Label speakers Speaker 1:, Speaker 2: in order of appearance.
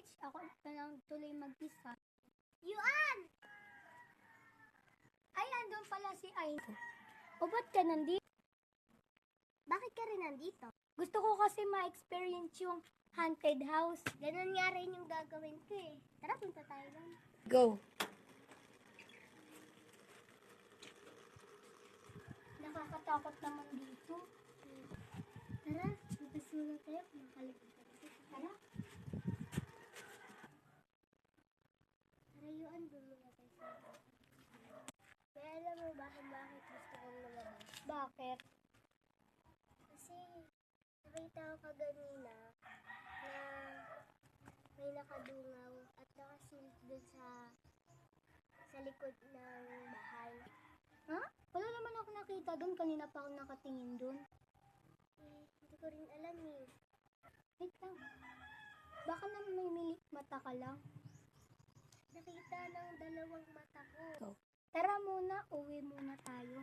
Speaker 1: Mitch, ako na lang tuloy mag-isa.
Speaker 2: Yuan!
Speaker 1: Ay, andun pala si Aino. O ba't ka nandito?
Speaker 2: Bakit ka rin nandito?
Speaker 1: Gusto ko kasi ma-experience yung haunted house.
Speaker 2: Ganun nga rin yung gagawin ko eh. Tara, punta tayo doon.
Speaker 1: Go! Nakakatakot naman dito.
Speaker 2: Tara, labas muna tayo. Makalimutan tayo.
Speaker 1: Tara.
Speaker 2: Tara, Yuan, doon muna tayo sa labas. Kaya alam mo bakit gusto kong lumabas?
Speaker 1: Bakit?
Speaker 2: Kasi nakita ko kaganina na may nakadungaw at nakasilip dun sa likod ng bahay.
Speaker 1: Ha? Wala naman ako nakita doon. Kanina pa ako nakatingin doon.
Speaker 2: Eh, hindi ko rin alam eh.
Speaker 1: Wait lang. Baka naman may milik mata ka lang.
Speaker 2: Nakita ng dalawang mata ko.
Speaker 1: Tara muna, uwi muna tayo.